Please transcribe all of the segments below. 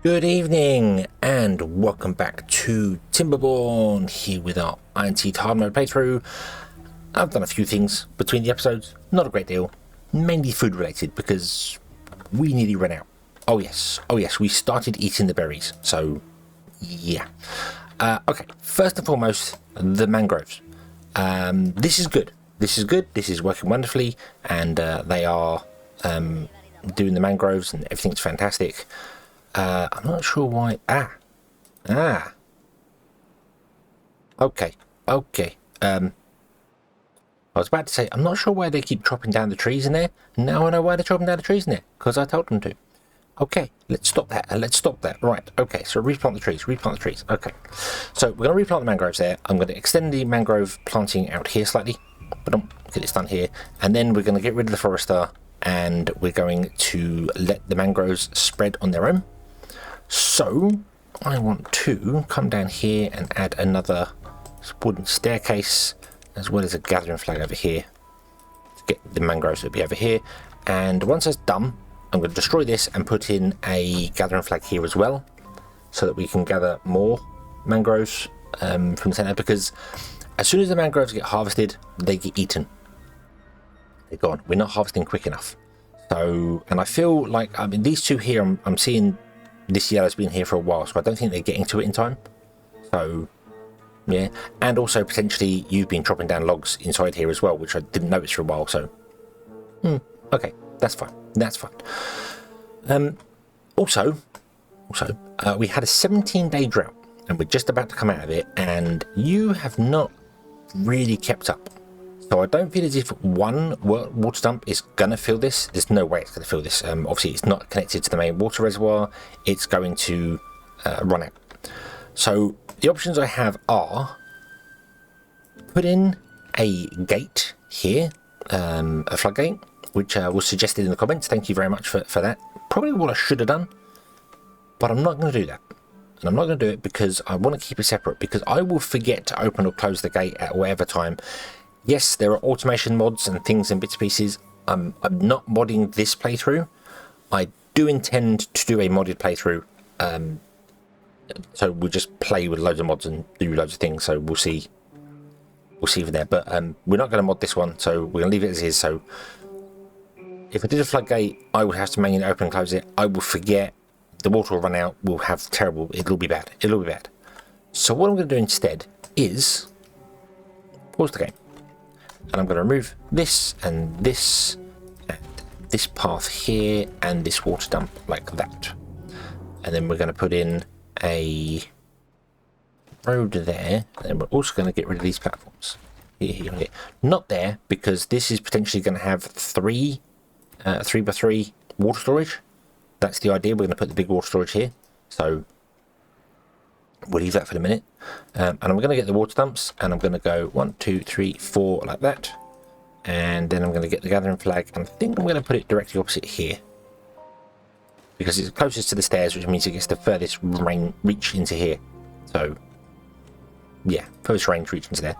Good evening and welcome back to Timberborn, here with our Iron Teeth hard mode playthrough. I've done a few things between the episodes, not a great deal, mainly food related because we nearly ran out. Oh yes, we started eating the berries, so yeah. Okay, first and foremost, the mangroves. This is good, this is working wonderfully, and they are doing the mangroves and everything's fantastic. I'm not sure why. Okay. I was about to say, I'm not sure why they keep chopping down the trees in there. Now I know why they're chopping down the trees in there, because I told them to. Okay, let's stop that. Right, okay, so replant the trees. Okay, so we're going to replant the mangroves there. I'm going to extend the mangrove planting out here slightly, but get this done here. And then we're going to get rid of the forester, and we're going to let the mangroves spread on their own. So I want to come down here and add another wooden staircase, as well as a gathering flag over here to get the mangroves to be over here. And once that's done, I'm going to destroy this and put in a gathering flag here as well, so that we can gather more mangroves from the center, because as soon as the mangroves get harvested, they get eaten. They're gone. We're not harvesting quick enough. So, and I feel like, I mean, these two here, I'm seeing this yellow's been here for a while, so I don't think they're getting to it in time. So yeah, and also potentially you've been chopping down logs inside here as well, which I didn't notice for a while. So okay, that's fine. Also, we had a 17-day drought, and we're just about to come out of it, and you have not really kept up. So I don't feel as if one water dump is going to fill this. There's no way it's going to fill this. Obviously, it's not connected to the main water reservoir. It's going to run out. So the options I have are put in a gate here, a floodgate, which was suggested in the comments. Thank you very much for that. Probably what I should have done, but I'm not going to do that. And I'm not going to do it because I want to keep it separate, because I will forget to open or close the gate at whatever time. Yes, there are automation mods and things and bits and pieces. I'm not modding this playthrough. I do intend to do a modded playthrough. So we'll just play with loads of mods and do loads of things. So we'll see from there. But we're not going to mod this one, so we're going to leave it as is. So if I did a floodgate, I would have to manually open and close it. I will forget. The water will run out. We'll have terrible. It'll be bad. So what I'm going to do instead is pause the game. And I'm going to remove this and this path here and this water dump like that. And then we're going to put in a road there. And we're also going to get rid of these platforms. Here. Not there, because this is potentially going to have 3 3x3 water storage. That's the idea. We're going to put the big water storage here. So we'll leave that for the minute. And I'm going to get the water dumps, and I'm going to go 1, 2, 3, 4 like that. And then I'm going to get the gathering flag, and I think I'm going to put it directly opposite here, because it's closest to the stairs, which means it gets the furthest reach into here. So yeah, furthest range reach into there.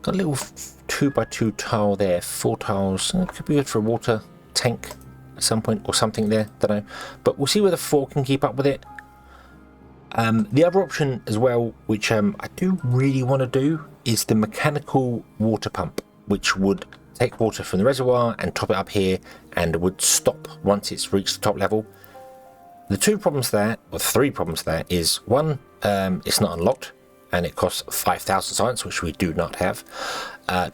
Got a little 2x2 tile there, 4 tiles. It could be good for a water tank at some point or something there, don't know. But we'll see whether 4 can keep up with it. The other option as well, which I do really want to do, is the mechanical water pump, which would take water from the reservoir and top it up here, and would stop once it's reached the top level. The 3 problems there is, one, it's not unlocked, and it costs 5,000 science, which we do not have.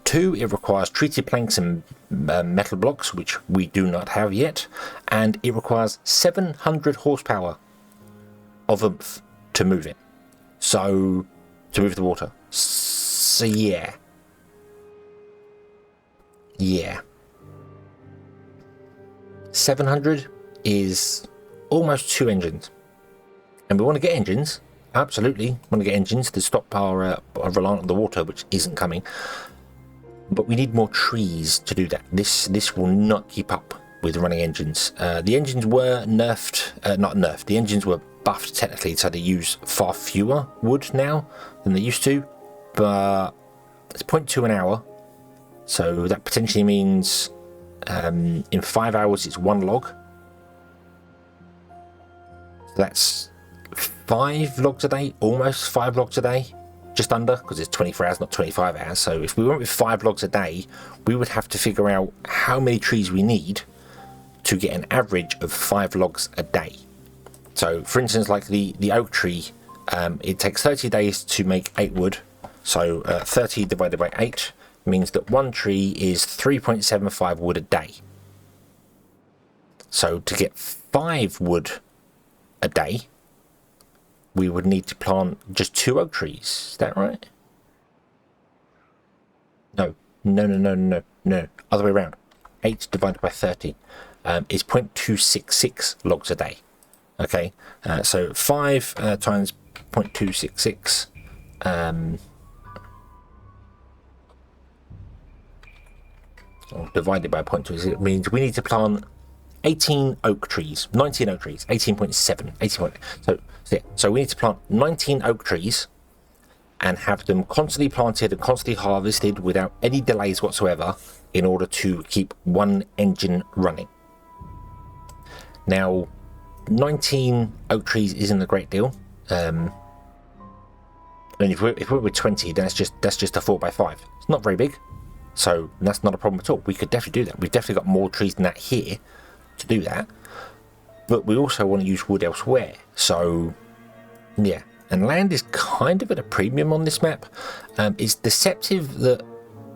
2, it requires treated planks and metal blocks, which we do not have yet, and it requires 700 horsepower of oomph to move it, so to move the water. So yeah, 700 is almost 2 engines, and we want to get engines. Absolutely want to get engines to stop our reliance on the water, which isn't coming. But we need more trees to do that. This will not keep up with running engines. The engines were the engines were buffed technically, so they use far fewer wood now than they used to, but it's 0.2 an hour, so that potentially means in 5 hours it's 1 log. So that's 5 logs a day, almost 5 logs a day, just under, because it's 24 hours, not 25 hours. So if we went with 5 logs a day, we would have to figure out how many trees we need to get an average of 5 logs a day. So for instance, like the oak tree, it takes 30 days to make 8 wood. So 30 divided by 8 means that one tree is 3.75 wood a day. So to get 5 wood a day, we would need to plant just 2 oak trees. Is that right? No. Other way around. 8 divided by 30 is 0.266 logs a day. Okay, so 5 times 0.266 divided by 0.266 means we need to plant 18 oak trees, 19 oak trees, 18.7, 18. So we need to plant 19 oak trees and have them constantly planted and constantly harvested without any delays whatsoever in order to keep one engine running. Now, 19 oak trees isn't a great deal. I mean, if we're with 20, then that's just a 4x5. It's not very big, so that's not a problem at all. We could definitely do that. We've definitely got more trees than that here to do that, but we also want to use wood elsewhere. So yeah, and land is kind of at a premium on this map. It's deceptive that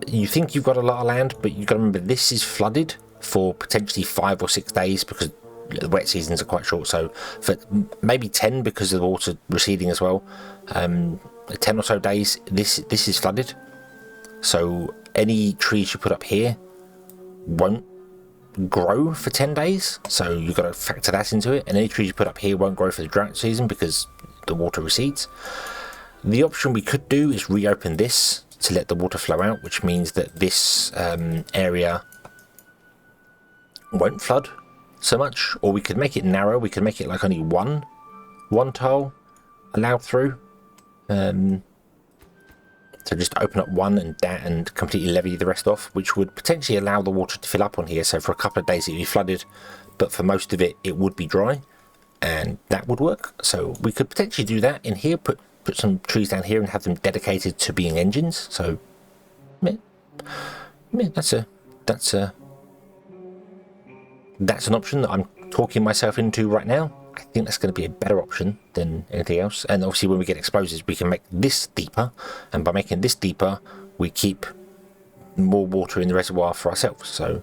you think you've got a lot of land, but you've got to remember this is flooded for potentially 5 or 6 days because the wet seasons are quite short. So for maybe 10 because of the water receding as well, 10 or so days this is flooded. So any trees you put up here won't grow for 10 days, so you've got to factor that into it. And any trees you put up here won't grow for the drought season because the water recedes. The option we could do is reopen this to let the water flow out, which means that this area won't flood so much. Or we could make it narrow. We could make it like only one tile allowed through. So just open up one and completely levy the rest off, which would potentially allow the water to fill up on here. So for a couple of days it would be flooded, but for most of it, it would be dry, and that would work. So we could potentially do that in here, put some trees down here and have them dedicated to being engines. So yeah, that's an option that I'm talking myself into right now. I think that's going to be a better option than anything else. And obviously when we get explosives, we can make this deeper. And by making this deeper, we keep more water in the reservoir for ourselves. So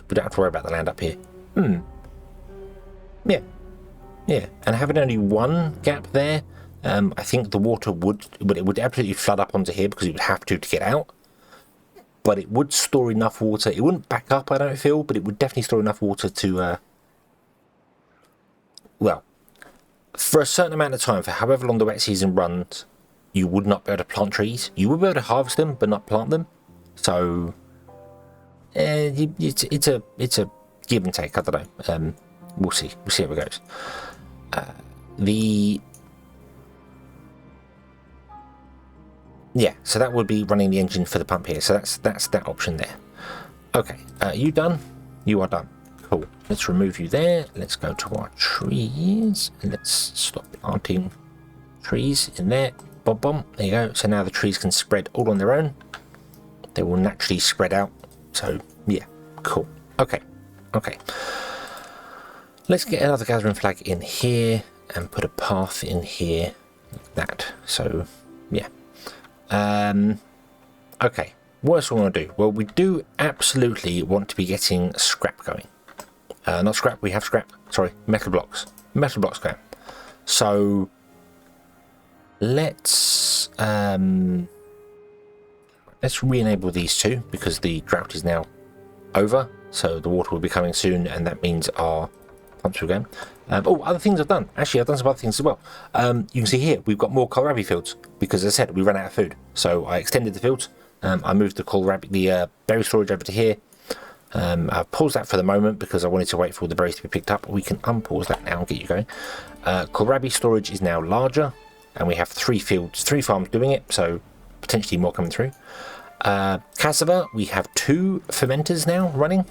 we don't have to worry about the land up here. Yeah. And having only one gap there, I think the water would absolutely flood up onto here because it would have to get out. But it would store enough water. It wouldn't back up, I don't feel, but it would definitely store enough water to... well, for a certain amount of time, for however long the wet season runs, you would not be able to plant trees. You would be able to harvest them, but not plant them. So, it's a give and take. I don't know. We'll see. We'll see how it goes. Yeah, so that would be running the engine for the pump here. So that's that option there. Okay, you done? You are done. Cool. Let's remove you there. Let's go to our trees and let's stop planting trees in there. Boom, boom. There you go. So now the trees can spread all on their own. They will naturally spread out. So yeah, cool. Okay. Let's get another gathering flag in here and put a path in here like that. So yeah. Okay. What else do we want to do? Well, we do absolutely want to be getting scrap going. Not scrap, we have scrap. Sorry, metal blocks. Metal blocks going. So let's re-enable these two because the drought is now over. So the water will be coming soon, and that means our pumps will go. Other things I've done. Actually, I've done some other things as well. You can see here we've got more kohlrabi fields because, as I said, we ran out of food. So I extended the fields. I moved the berry storage over to here. I've paused that for the moment because I wanted to wait for all the berries to be picked up. We can unpause that now and get you going. Kohlrabi storage is now larger, and we have 3 farms doing it, so potentially more coming through. Cassava, we have 2 fermenters now running.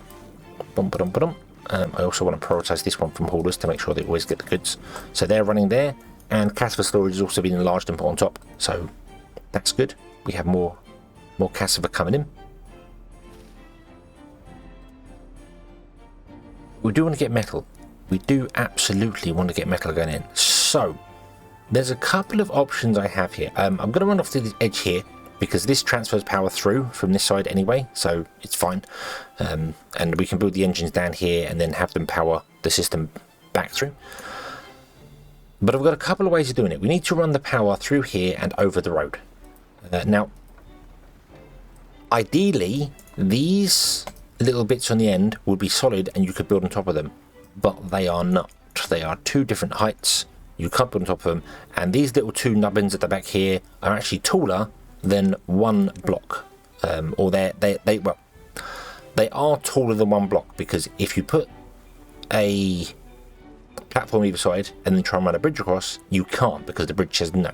I also want to prioritize this one from haulers to make sure they always get the goods. So they're running there, and cassava storage has also been enlarged and put on top, so that's good. We have more cassava coming in. We do want to get metal. We do absolutely want to get metal going in. So there's a couple of options I have here. I'm going to run off to the edge here because this transfers power through from this side anyway, so it's fine. And we can build the engines down here and then have them power the system back through. But I've got a couple of ways of doing it. We need to run the power through here and over the road. Now, ideally, these little bits on the end would be solid and you could build on top of them, but they are not. They are two different heights. You can't build on top of them, and these little two nubbins at the back here are actually taller than one block. Or they are taller than one block, because if you put a platform either side and then try and run a bridge across, you can't, because the bridge says no.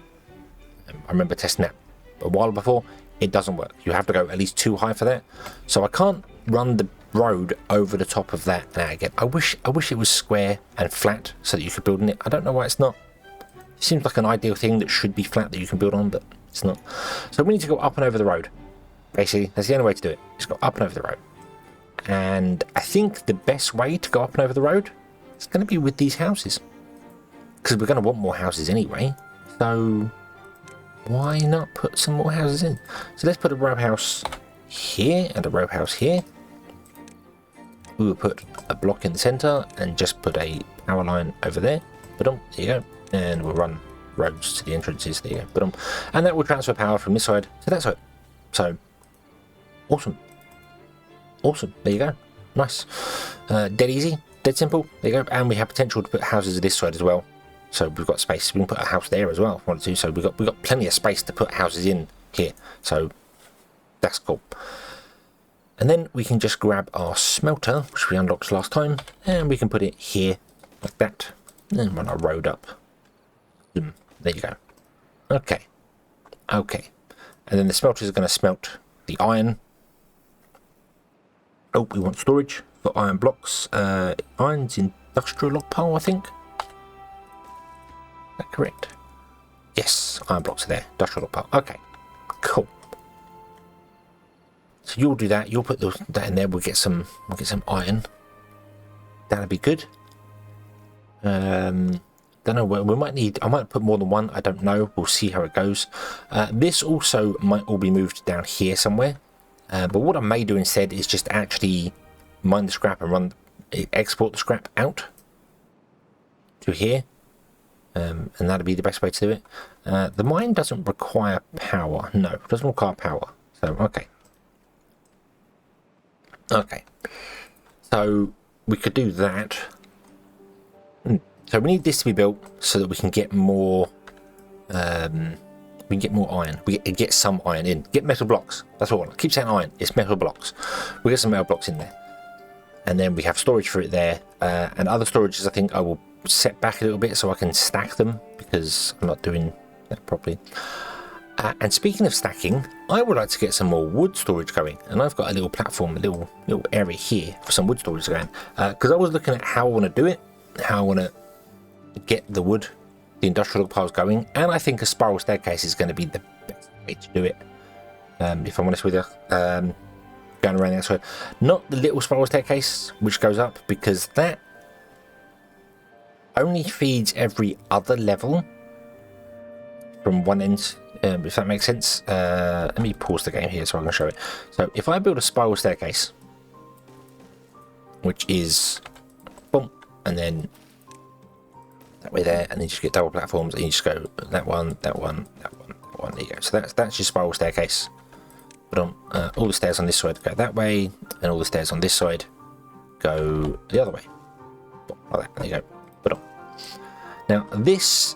I remember testing that a while before. It doesn't work. You have to go at least too high for that. So I can't run the road over the top of that now again. I wish it was square and flat so that you could build on it. I don't know why it's not. It seems like an ideal thing that should be flat that you can build on, but it's not. So we need to go up and over the road. Basically, that's the only way to do it. Just go up and over the road. And I think the best way to go up and over the road is going to be with these houses, because we're going to want more houses anyway. So why not put some more houses in? So let's put a row house here and a row house here. We will put a block in the center and just put a power line over there. There you go. And we'll run roads to the entrances. There you go. And that will transfer power from this side to that side. So awesome. Awesome. There you go. Nice. Dead easy. Dead simple. There you go. And we have potential to put houses at this side as well. So we've got space. We can put a house there as well if we wanted to. So we've got plenty of space to put houses in here. So that's cool. And then we can just grab our smelter, which we unlocked last time, and we can put it here like that, and run our road up. There you go. Okay. Okay. And then the smelter is going to smelt the iron. Oh, we want storage for iron blocks. Iron's industrial log pile, I think. Is that correct? Yes, iron blocks are there. Industrial log pile. Okay. Cool. So you'll do that. You'll put that in there. We'll get some iron. That'll be good. Don't know. We might need. I might put more than one. I don't know. We'll see how it goes. This also might all be moved down here somewhere. But what I may do instead is just actually mine the scrap and export the scrap out to here. And that'll be the best way to do it. The mine doesn't require power. No, it doesn't require power. So okay. Okay, so we could do that. So we need this to be built so that we can get more. We can get more iron. We get some iron in. Get metal blocks. That's all. I keep saying iron. It's metal blocks. We get some metal blocks in there, and then we have storage for it there. And other storages, I think I will set back a little bit so I can stack them, because I'm not doing that properly. And speaking of stacking, I would like to get some more wood storage going, and I've got a little platform, a little area here for some wood storage going. Because I was looking at how I want to do it, how I want to get the wood, the industrial piles going, and I think a spiral staircase is going to be the best way to do it. If I'm honest with you, going around the outside, not the little spiral staircase which goes up, because that only feeds every other level from one end. If that makes sense. Let me pause the game here so I can show it. So if I build a spiral staircase, which is boom, and then that way there, and then you just get double platforms, and you just go that one, that one, that one, that one. There you go. So that's your spiral staircase. But all the stairs on this side go that way, and all the stairs on this side go the other way. Boom, like that. There you go. But now this,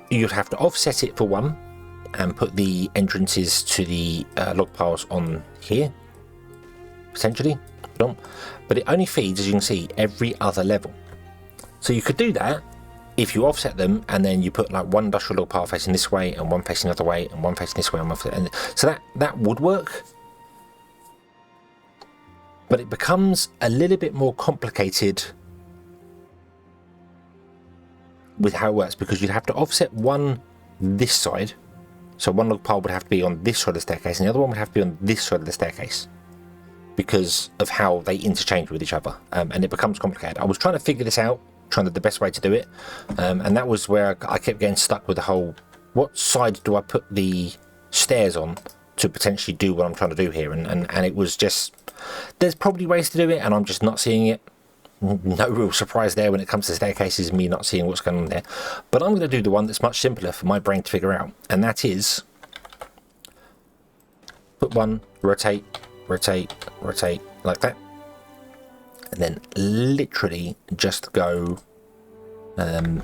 you'd have to offset it for one, and put the entrances to the log piles on here, potentially. But it only feeds, as you can see, every other level. So you could do that if you offset them, and then you put like one industrial log pile facing this way, and one facing the other way, and one facing this way, and so that would work. But it becomes a little bit more complicated with how it works, because you'd have to offset one this side. So one log pile would have to be on this side of the staircase, and the other one would have to be on this side of the staircase, because of how they interchange with each other, and it becomes complicated. I was trying to figure this out, trying to the best way to do it, and that was where I kept getting stuck with the whole, what side do I put the stairs on to potentially do what I'm trying to do here, and it was just, there's probably ways to do it, and I'm just not seeing it. No real surprise there when it comes to staircases, me not seeing what's going on there. But I'm going to do the one that's much simpler for my brain to figure out, and that is put one, rotate, rotate, rotate, like that, and then literally just go, and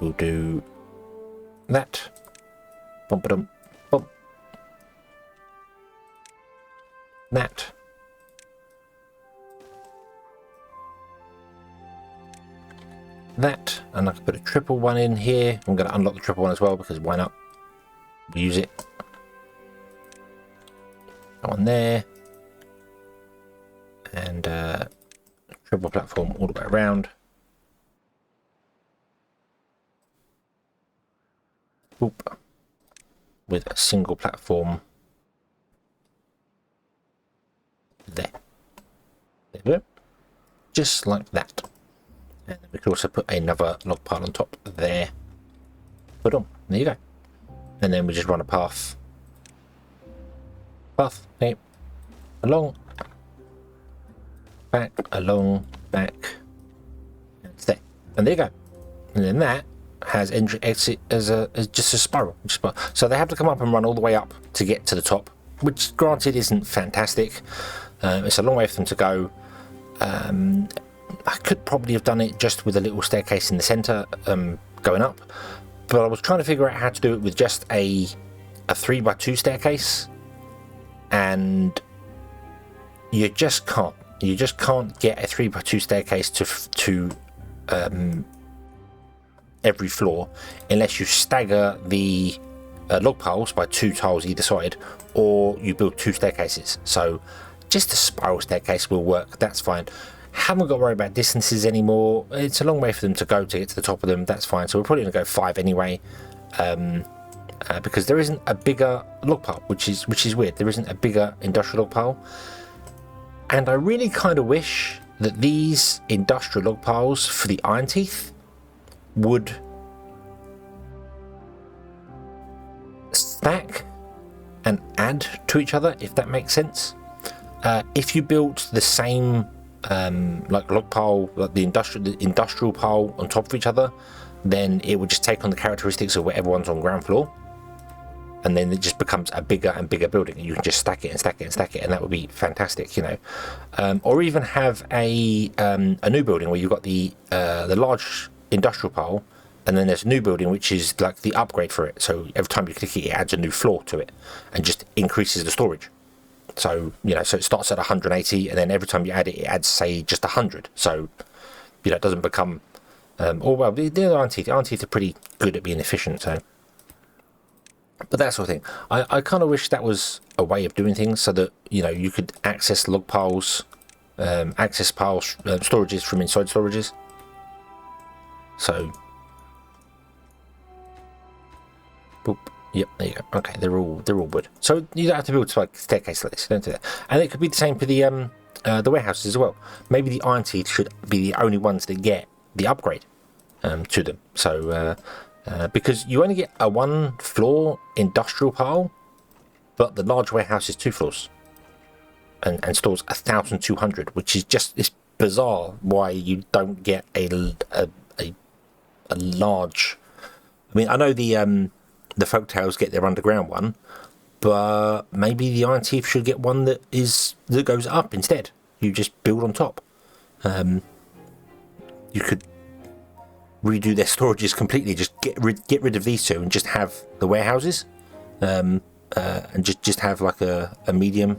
we'll do that, bump, bump, bump, that, that, and I can put a triple one in here. I'm going to unlock the triple one as well, because why not? We'll use it. On there, and triple platform all the way around. Oop. With a single platform there. There we go. Just like that. And then we could also put another log pile on top there. Put on. There you go. And then we just run a path. Okay. Along. Back. Along. Back. And there. And there you go. And then that has entry exit as just a spiral. So they have to come up and run all the way up to get to the top, which granted isn't fantastic. It's a long way for them to go. I could probably have done it just with a little staircase in the center, going up, but I was trying to figure out how to do it with just a 3x2 staircase, and you just can't get a 3x2 staircase to every floor unless you stagger the log piles by 2 tiles either side, or you build 2 staircases. So just a spiral staircase will work, that's fine. Haven't got to worry about distances anymore. It's a long way for them to go to get to the top of them, that's fine. So we're probably going to go 5 anyway, because there isn't a bigger log pile, which is weird. There isn't a bigger industrial log pile, and I really kind of wish that these industrial log piles for the iron teeth would stack and add to each other, if that makes sense. If you built the same like log pile, like the industrial pile on top of each other, then it would just take on the characteristics of whatever one's on ground floor, and then it just becomes a bigger and bigger building, and you can just stack it and stack it and stack it, and that would be fantastic, you know. Or even have a new building where you've got the large industrial pile, and then there's a new building which is like the upgrade for it, so every time you click it, it adds a new floor to it and just increases the storage. So, you know, so it starts at 180, and then every time you add it, it adds, say, just 100. So, you know, it doesn't become, or well, the iron teeth are pretty good at being efficient. So, but that sort of thing, I kind of wish that was a way of doing things, so that, you know, you could access log piles, storages from inside storages. So, boop. Yep, there you go. Okay, they're all wood. So you don't have to build like a staircase like this. Don't do that. And it could be the same for the warehouses as well. Maybe the iron teeth should be the only ones that get the upgrade to them. So because you only get a 1 floor industrial pile, but the large warehouse is 2 floors and stores 1,200, which is just, it's bizarre why you don't get a large. I mean, I know the folktales get their underground one, but maybe the iron teeth should get one that goes up instead. You just build on top. You could redo their storages completely. Just get rid of these 2 and just have the warehouses, and just have like a medium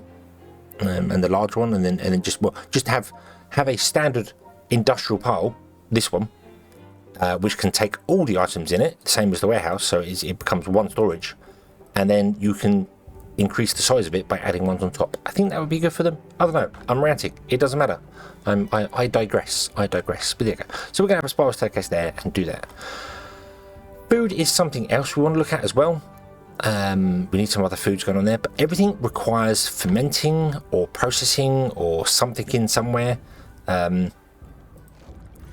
and the large one, and then just have a standard industrial pile. This one. Which can take all the items in it, same as the warehouse, so it becomes 1 storage, and then you can increase the size of it by adding ones on top. I think that would be good for them. I don't know. I'm ranting. It doesn't matter. I digress. I digress. But there you go. So we're going to have a spiral staircase there and do that. Food is something else we want to look at as well. We need some other foods going on there, but everything requires fermenting or processing or something in somewhere.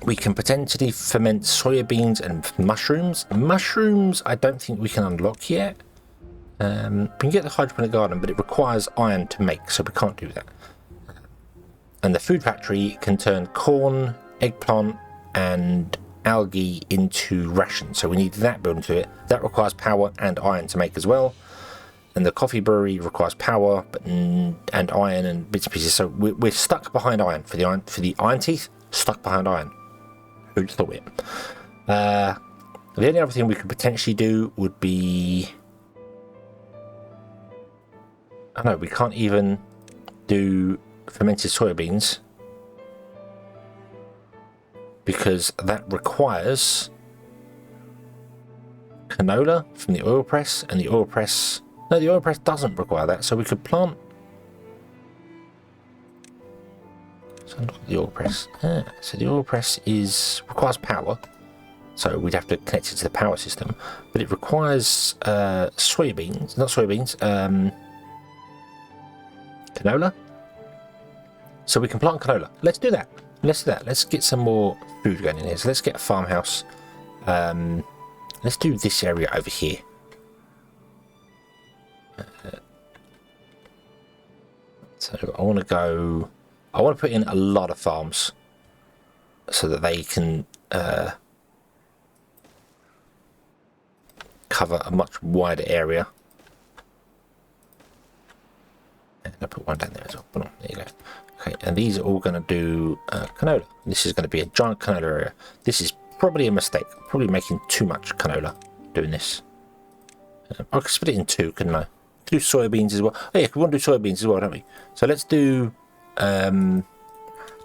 We can potentially ferment soya beans and mushrooms. Mushrooms, I don't think we can unlock yet. We can get the hydroponic garden, but it requires iron to make, so we can't do that. And the food factory can turn corn, eggplant, and algae into rations, so we need that built into it. That requires power and iron to make as well. And the coffee brewery requires power and iron and bits and pieces. So we're stuck behind iron for the iron teeth. Stuck behind iron. Who'd thought it? The only other thing we could potentially do would be, I don't know, we can't even do fermented soybeans because that requires canola from the oil press, and the oil press, no, the oil press doesn't require that, so we could plant. So look at the oil press. So the oil press requires power, so we'd have to connect it to the power system, but it requires soybeans, not soybeans, canola. So we can plant canola. Let's do that. Let's do that. Let's get some more food going in here. So let's get a farmhouse. Let's do this area over here. So I want to put in a lot of farms so that they can cover a much wider area. And I put one down there as well. There you go. Okay, and these are all going to do canola. This is going to be a giant canola area. This is probably a mistake. Probably making too much canola doing this. I could split it in two, couldn't I? Do soybeans as well. Oh yeah, we want to do soybeans as well, don't we? So let's do.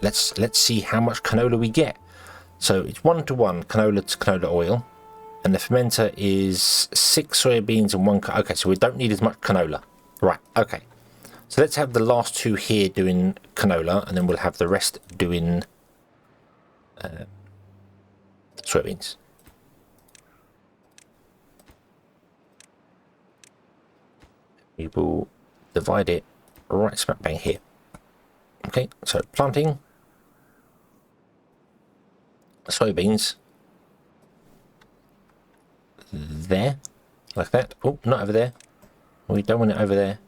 Let's see how much canola we get. So it's 1-to-1 canola to canola oil, and the fermenter is 6 soybeans and 1. Okay, so we don't need as much canola. Right. Okay. So let's have the last 2 here doing canola, and then we'll have the rest doing soybeans. We will divide it right smack bang here. Okay, so planting soybeans there, like that. Oh, not over there. We don't want it over there.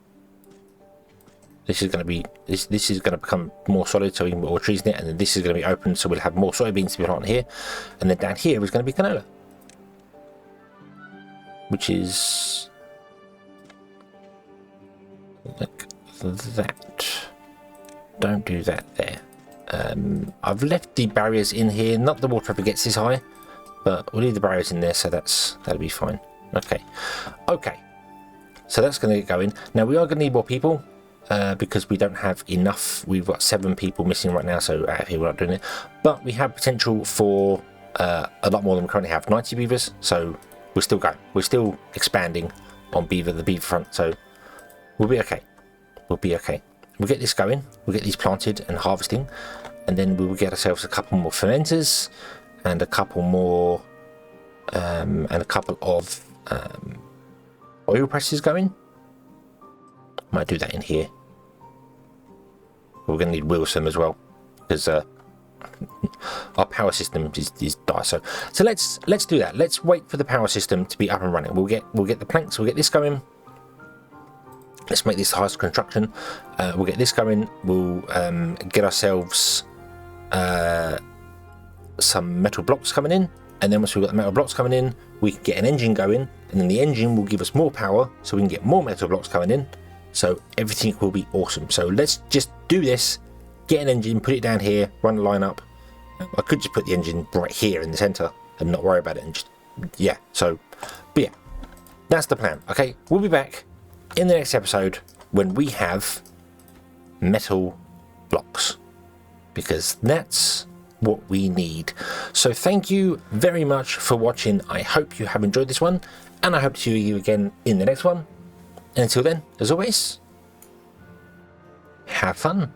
This is going to be this is going to become more solid, so we can put more trees in it, and then this is going to be open, so we'll have more soybeans to be planted here, and then down here is going to be canola, which is like that. Don't do that there. I've left the barriers in here, not the water ever gets this high, but we'll leave the barriers in there, so that'll be fine. Okay, so that's going to get going. Now we are going to need more people. Because we don't have enough. We've got 7 people missing right now, so out of here we're not doing it. But we have potential for a lot more than we currently have. 90 beavers, so we're still going. We're still expanding on the beaver front, so we'll be okay. We'll be okay. We'll get this going. We'll get these planted and harvesting, and then we will get ourselves a couple more fermenters and a couple more and a couple of oil presses going. Might do that in here. We're going to need Wilson as well, because our power system is dire. So let's do that. Let's wait for the power system to be up and running. We'll get the planks. We'll get this going. Let's make this the highest construction. We'll get this going. We'll get ourselves some metal blocks coming in, and then once we've got the metal blocks coming in, we can get an engine going, and then the engine will give us more power, so we can get more metal blocks coming in. So everything will be awesome. So let's just do this, get an engine, put it down here, run the line up. I could just put the engine right here in the center and not worry about it, and just, yeah, so, but yeah, that's the plan. Okay, we'll be back in the next episode when we have metal blocks, because that's what we need. So thank you very much for watching. I hope you have enjoyed this one, and I hope to see you again in the next one. And until then, as always, have fun.